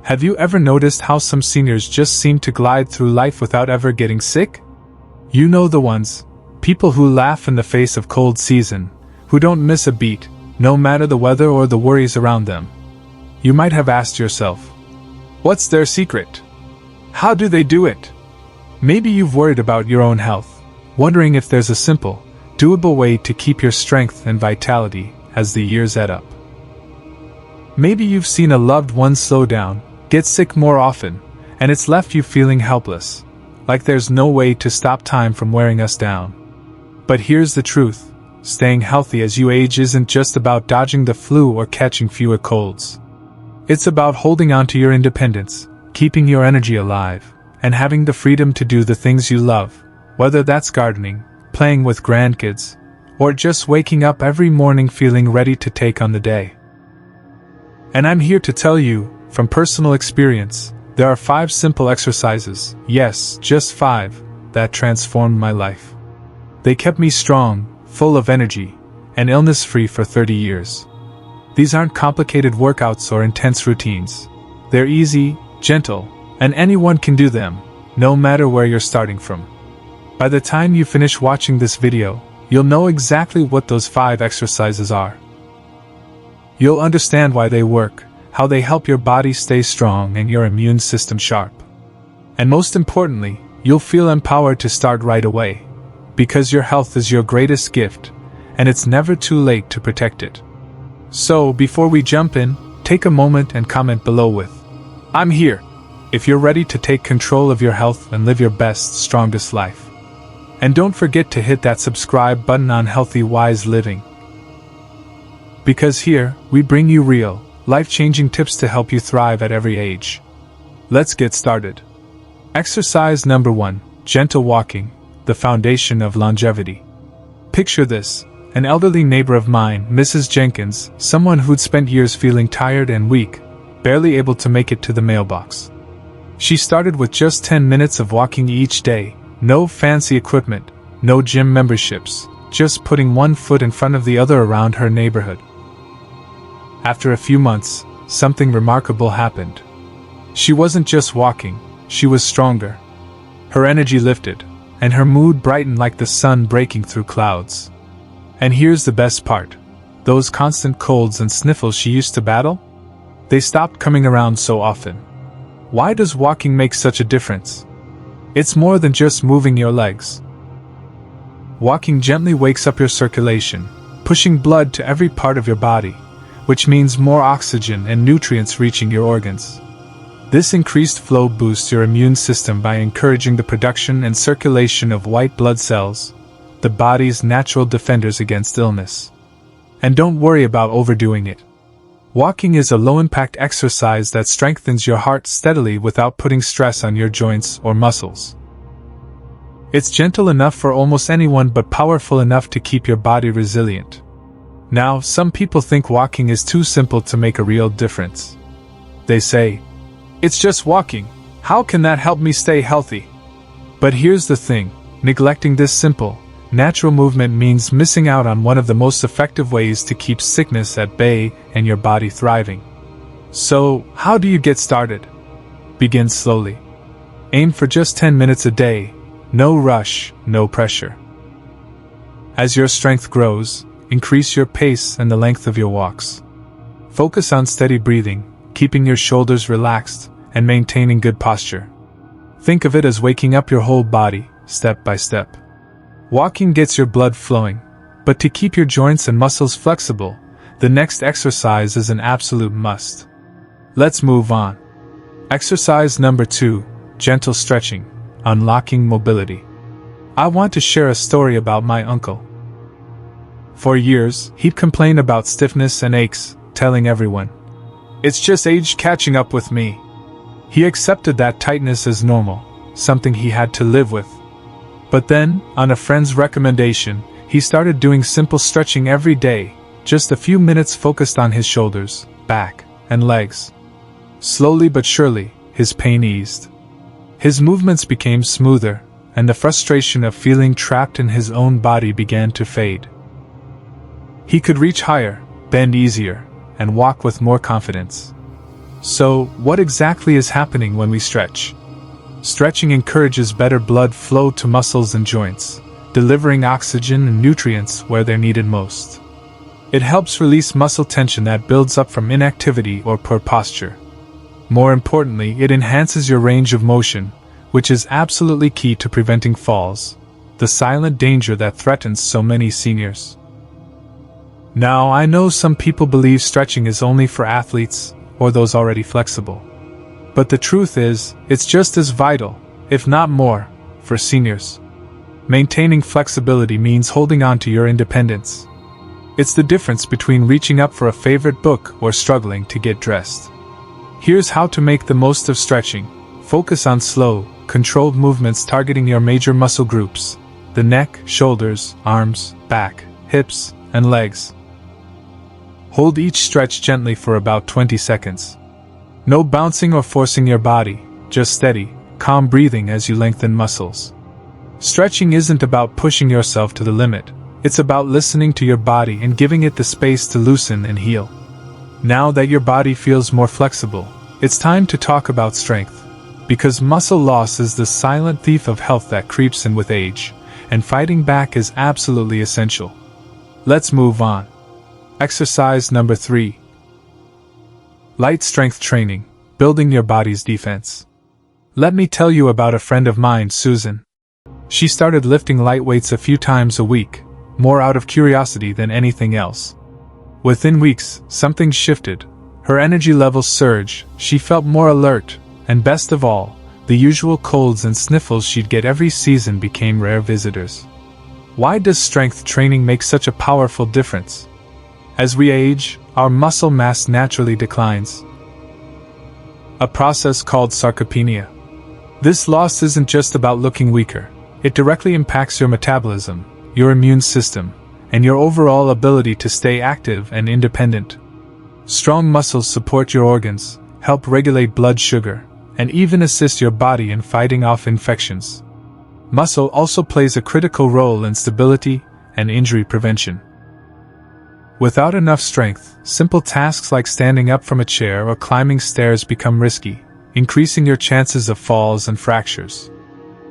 Have you ever noticed how some seniors just seem to glide through life without ever getting sick? You know the ones. People who laugh in the face of cold season, who don't miss a beat, no matter the weather or the worries around them. You might have asked yourself, what's their secret? How do they do it? Maybe you've worried about your own health, wondering if there's a simple, doable way to keep your strength and vitality as the years add up. Maybe you've seen a loved one slow down, get sick more often, and it's left you feeling helpless, like there's no way to stop time from wearing us down. But here's the truth, staying healthy as you age isn't just about dodging the flu or catching fewer colds. It's about holding on to your independence, keeping your energy alive, and having the freedom to do the things you love, whether that's gardening, playing with grandkids, or just waking up every morning feeling ready to take on the day. And I'm here to tell you, from personal experience, there are 5 simple exercises, yes, just 5, that transformed my life. They kept me strong, full of energy, and illness-free for 30 years. These aren't complicated workouts or intense routines. They're easy, gentle, and anyone can do them, no matter where you're starting from. By the time you finish watching this video, you'll know exactly what those 5 exercises are. You'll understand why they work, how they help your body stay strong and your immune system sharp. And most importantly, you'll feel empowered to start right away, because your health is your greatest gift, and it's never too late to protect it. So, before we jump in, take a moment and comment below with, "I'm here," if you're ready to take control of your health and live your best, strongest life. And don't forget to hit that subscribe button on Healthy Wise Living. Because here, we bring you real, life-changing tips to help you thrive at every age. Let's get started. Exercise number 1, gentle walking, the foundation of longevity. Picture this, an elderly neighbor of mine, Mrs. Jenkins, someone who'd spent years feeling tired and weak, barely able to make it to the mailbox. She started with just 10 minutes of walking each day, no fancy equipment, no gym memberships, just putting one foot in front of the other around her neighborhood. After a few months, something remarkable happened. She wasn't just walking, she was stronger. Her energy lifted, and her mood brightened like the sun breaking through clouds. And here's the best part. Those constant colds and sniffles she used to battle? They stopped coming around so often. Why does walking make such a difference? It's more than just moving your legs. Walking gently wakes up your circulation, pushing blood to every part of your body, which means more oxygen and nutrients reaching your organs. This increased flow boosts your immune system by encouraging the production and circulation of white blood cells, the body's natural defenders against illness. And don't worry about overdoing it. Walking is a low-impact exercise that strengthens your heart steadily without putting stress on your joints or muscles. It's gentle enough for almost anyone but powerful enough to keep your body resilient. Now, some people think walking is too simple to make a real difference. They say, "It's just walking. How can that help me stay healthy?" But here's the thing, neglecting this simple, natural movement means missing out on one of the most effective ways to keep sickness at bay and your body thriving. So, how do you get started? Begin slowly. Aim for just 10 minutes a day, no rush, no pressure. As your strength grows, increase your pace and the length of your walks. Focus on steady breathing, keeping your shoulders relaxed, and maintaining good posture. Think of it as waking up your whole body, step by step. Walking gets your blood flowing, but to keep your joints and muscles flexible, the next exercise is an absolute must. Let's move on. Exercise number 2, gentle stretching, unlocking mobility. I want to share a story about my uncle. For years, he'd complain about stiffness and aches, telling everyone, "It's just age catching up with me." He accepted that tightness as normal, something he had to live with. But then, on a friend's recommendation, he started doing simple stretching every day, just a few minutes focused on his shoulders, back, and legs. Slowly but surely, his pain eased. His movements became smoother, and the frustration of feeling trapped in his own body began to fade. He could reach higher, bend easier, and walk with more confidence. So, what exactly is happening when we stretch? Stretching encourages better blood flow to muscles and joints, delivering oxygen and nutrients where they're needed most. It helps release muscle tension that builds up from inactivity or poor posture. More importantly, it enhances your range of motion, which is absolutely key to preventing falls, the silent danger that threatens so many seniors. Now, I know some people believe stretching is only for athletes or those already flexible. But the truth is, it's just as vital, if not more, for seniors. Maintaining flexibility means holding on to your independence. It's the difference between reaching up for a favorite book or struggling to get dressed. Here's how to make the most of stretching. Focus on slow, controlled movements targeting your major muscle groups: the neck, shoulders, arms, back, hips, and legs. Hold each stretch gently for about 20 seconds. No bouncing or forcing your body, just steady, calm breathing as you lengthen muscles. Stretching isn't about pushing yourself to the limit, it's about listening to your body and giving it the space to loosen and heal. Now that your body feels more flexible, it's time to talk about strength. Because muscle loss is the silent thief of health that creeps in with age, and fighting back is absolutely essential. Let's move on. Exercise number 3. Light strength training, building your body's defense. Let me tell you about a friend of mine, Susan. She started lifting light weights a few times a week, more out of curiosity than anything else. Within weeks, something shifted. Her energy levels surged, she felt more alert, and best of all, the usual colds and sniffles she'd get every season became rare visitors. Why does strength training make such a powerful difference? As we age, our muscle mass naturally declines. A process called sarcopenia. This loss isn't just about looking weaker, it directly impacts your metabolism, your immune system, and your overall ability to stay active and independent. Strong muscles support your organs, help regulate blood sugar, and even assist your body in fighting off infections. Muscle also plays a critical role in stability and injury prevention. Without enough strength, simple tasks like standing up from a chair or climbing stairs become risky, increasing your chances of falls and fractures.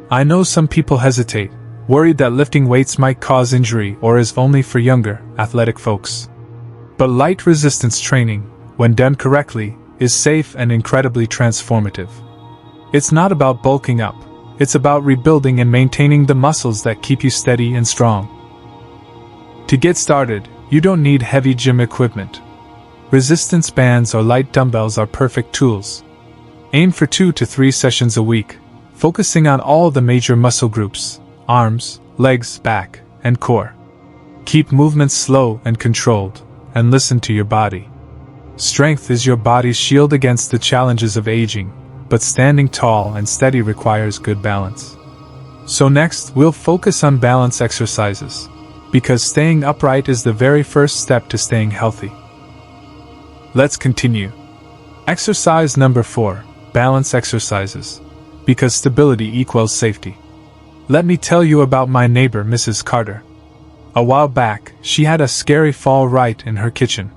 I know some people hesitate, worried that lifting weights might cause injury or is only for younger, athletic folks. But light resistance training, when done correctly, is safe and incredibly transformative. It's not about bulking up, it's about rebuilding and maintaining the muscles that keep you steady and strong. To get started, you don't need heavy gym equipment. Resistance bands or light dumbbells are perfect tools. Aim for 2 to 3 sessions a week, focusing on all the major muscle groups: arms, legs, back, and core. Keep movements slow and controlled, and listen to your body. Strength is your body's shield against the challenges of aging, but standing tall and steady requires good balance. So next, we'll focus on balance exercises, because staying upright is the very first step to staying healthy. Let's continue. Exercise number 4, balance exercises, because stability equals safety. Let me tell you about my neighbor, Mrs. Carter. A while back, she had a scary fall right in her kitchen.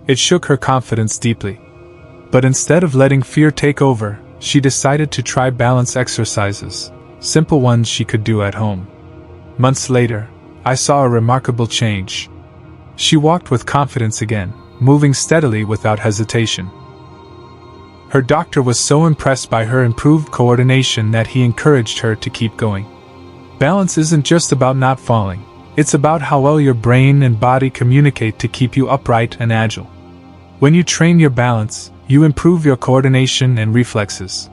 It shook her confidence deeply. But instead of letting fear take over, she decided to try balance exercises, simple ones she could do at home. Months later, I saw a remarkable change. She walked with confidence again, moving steadily without hesitation. Her doctor was so impressed by her improved coordination that he encouraged her to keep going. Balance isn't just about not falling, it's about how well your brain and body communicate to keep you upright and agile. When you train your balance, you improve your coordination and reflexes.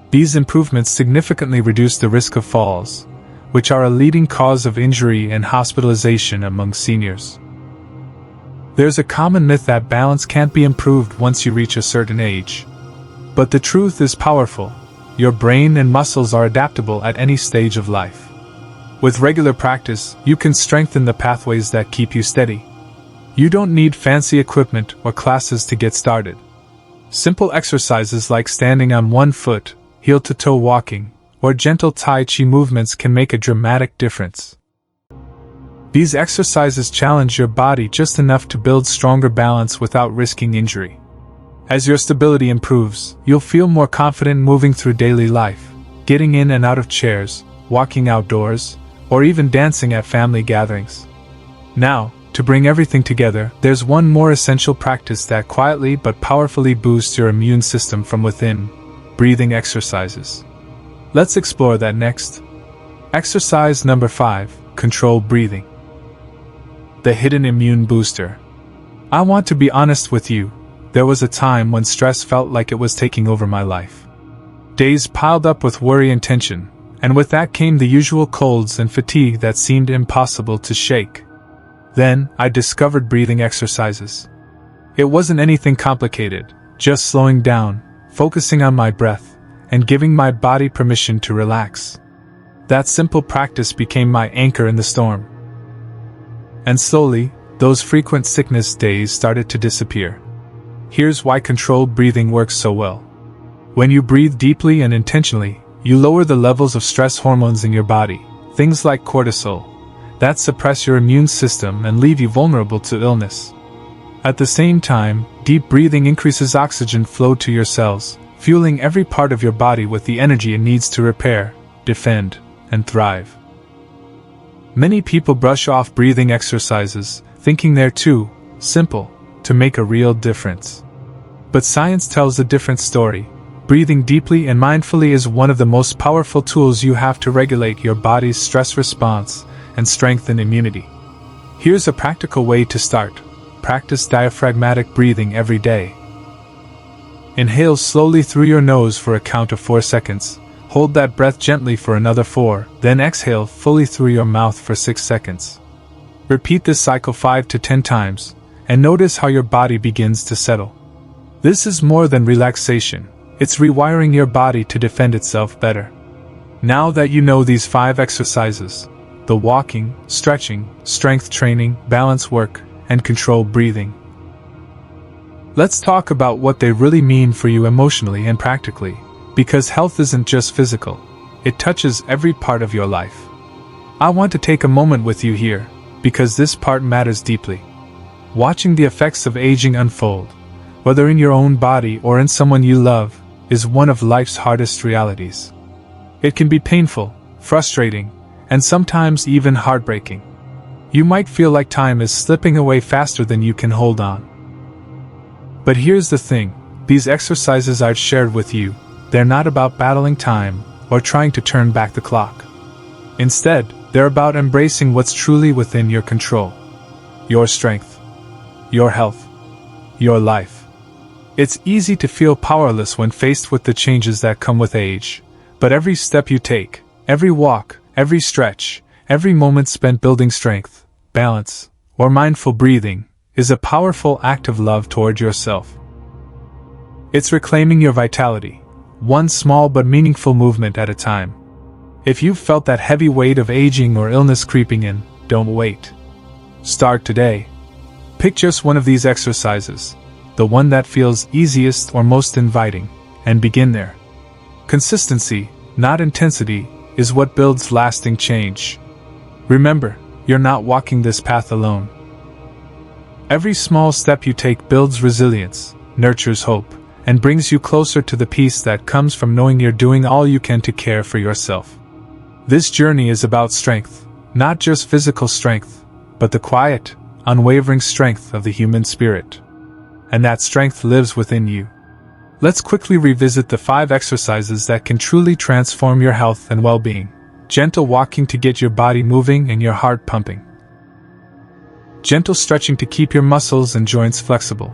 These improvements significantly reduce the risk of falls, which are a leading cause of injury and hospitalization among seniors. There's a common myth that balance can't be improved once you reach a certain age. But the truth is powerful. Your brain and muscles are adaptable at any stage of life. With regular practice, you can strengthen the pathways that keep you steady. You don't need fancy equipment or classes to get started. Simple exercises like standing on one foot, heel-to-toe walking, or gentle Tai Chi movements can make a dramatic difference. These exercises challenge your body just enough to build stronger balance without risking injury. As your stability improves, you'll feel more confident moving through daily life, getting in and out of chairs, walking outdoors, or even dancing at family gatherings. Now, to bring everything together, there's one more essential practice that quietly but powerfully boosts your immune system from within: breathing exercises. Let's explore that next. Exercise number 5, controlled breathing. The hidden immune booster. I want to be honest with you. There was a time when stress felt like it was taking over my life. Days piled up with worry and tension, and with that came the usual colds and fatigue that seemed impossible to shake. Then, I discovered breathing exercises. It wasn't anything complicated, just slowing down, focusing on my breath, and giving my body permission to relax. That simple practice became my anchor in the storm. And slowly, those frequent sickness days started to disappear. Here's why controlled breathing works so well. When you breathe deeply and intentionally, you lower the levels of stress hormones in your body, things like cortisol, that suppress your immune system and leave you vulnerable to illness. At the same time, deep breathing increases oxygen flow to your cells, fueling every part of your body with the energy it needs to repair, defend, and thrive. Many people brush off breathing exercises, thinking they're too simple to make a real difference. But science tells a different story. Breathing deeply and mindfully is one of the most powerful tools you have to regulate your body's stress response and strengthen immunity. Here's a practical way to start. Practice diaphragmatic breathing every day. Inhale slowly through your nose for a count of 4 seconds. Hold that breath gently for another 4, then exhale fully through your mouth for 6 seconds. Repeat this cycle 5 to 10 times, and notice how your body begins to settle. This is more than relaxation, it's rewiring your body to defend itself better. Now that you know these 5 exercises, the walking, stretching, strength training, balance work, and controlled breathing, let's talk about what they really mean for you emotionally and practically, because health isn't just physical, it touches every part of your life. I want to take a moment with you here, because this part matters deeply. Watching the effects of aging unfold, whether in your own body or in someone you love, is one of life's hardest realities. It can be painful, frustrating, and sometimes even heartbreaking. You might feel like time is slipping away faster than you can hold on. But here's the thing, these exercises I've shared with you, they're not about battling time or trying to turn back the clock. Instead, they're about embracing what's truly within your control. Your strength, your health, your life. It's easy to feel powerless when faced with the changes that come with age, but every step you take, every walk, every stretch, every moment spent building strength, balance, or mindful breathing, is a powerful act of love toward yourself. It's reclaiming your vitality, one small but meaningful movement at a time. If you've felt that heavy weight of aging or illness creeping in, don't wait. Start today. Pick just one of these exercises, the one that feels easiest or most inviting, and begin there. Consistency, not intensity, is what builds lasting change. Remember, you're not walking this path alone. Every small step you take builds resilience, nurtures hope, and brings you closer to the peace that comes from knowing you're doing all you can to care for yourself. This journey is about strength, not just physical strength, but the quiet, unwavering strength of the human spirit. And that strength lives within you. Let's quickly revisit the 5 exercises that can truly transform your health and well-being. Gentle walking to get your body moving and your heart pumping. Gentle stretching to keep your muscles and joints flexible.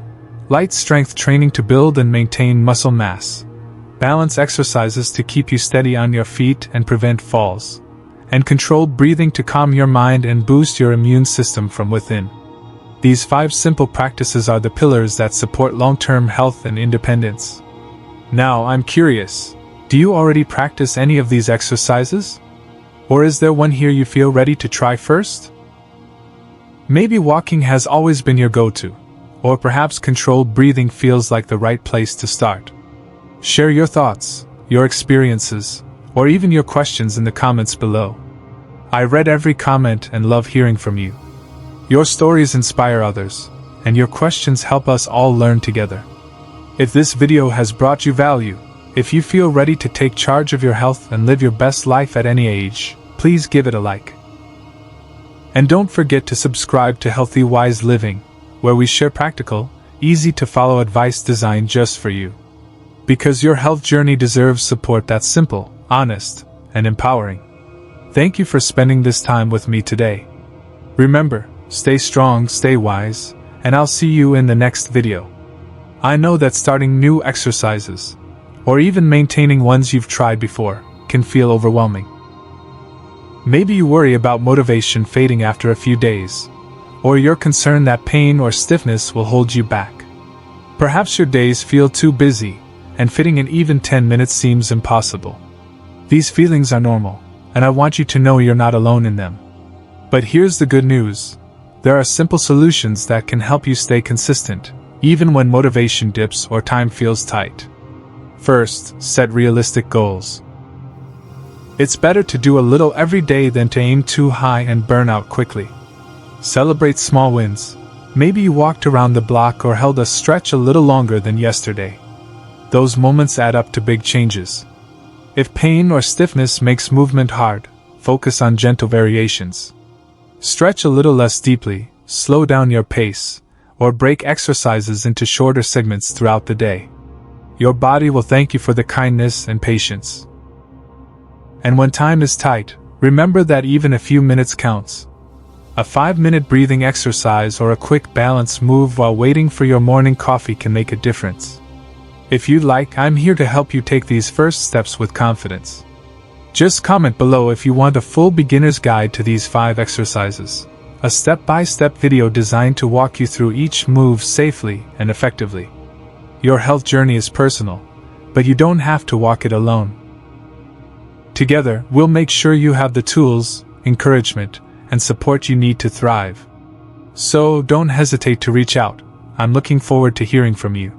Light strength training to build and maintain muscle mass. Balance exercises to keep you steady on your feet and prevent falls. And controlled breathing to calm your mind and boost your immune system from within. These 5 simple practices are the pillars that support long-term health and independence. Now, I'm curious, do you already practice any of these exercises? Or is there one here you feel ready to try first? Maybe walking has always been your go-to, or perhaps controlled breathing feels like the right place to start. Share your thoughts, your experiences, or even your questions in the comments below. I read every comment and love hearing from you. Your stories inspire others, and your questions help us all learn together. If this video has brought you value, if you feel ready to take charge of your health and live your best life at any age, please give it a like. And don't forget to subscribe to Healthy Wise Living, where we share practical, easy-to-follow advice designed just for you. Because your health journey deserves support that's simple, honest, and empowering. Thank you for spending this time with me today. Remember, stay strong, stay wise, and I'll see you in the next video. I know that starting new exercises, or even maintaining ones you've tried before, can feel overwhelming. Maybe you worry about motivation fading after a few days, or you're concerned that pain or stiffness will hold you back. Perhaps your days feel too busy, and fitting in even 10 minutes seems impossible. These feelings are normal, and I want you to know you're not alone in them. But here's the good news. There are simple solutions that can help you stay consistent, even when motivation dips or time feels tight. First, set realistic goals. It's better to do a little every day than to aim too high and burn out quickly. Celebrate small wins. Maybe you walked around the block or held a stretch a little longer than yesterday. Those moments add up to big changes. If pain or stiffness makes movement hard, focus on gentle variations. Stretch a little less deeply, slow down your pace, or break exercises into shorter segments throughout the day. Your body will thank you for the kindness and patience. And when time is tight, remember that even a few minutes counts. A 5-minute breathing exercise or a quick balance move while waiting for your morning coffee can make a difference. If you'd like, I'm here to help you take these first steps with confidence. Just comment below if you want a full beginner's guide to these 5 exercises. A step-by-step video designed to walk you through each move safely and effectively. Your health journey is personal, but you don't have to walk it alone. Together, we'll make sure you have the tools, encouragement, and support you need to thrive. So don't hesitate to reach out. I'm looking forward to hearing from you.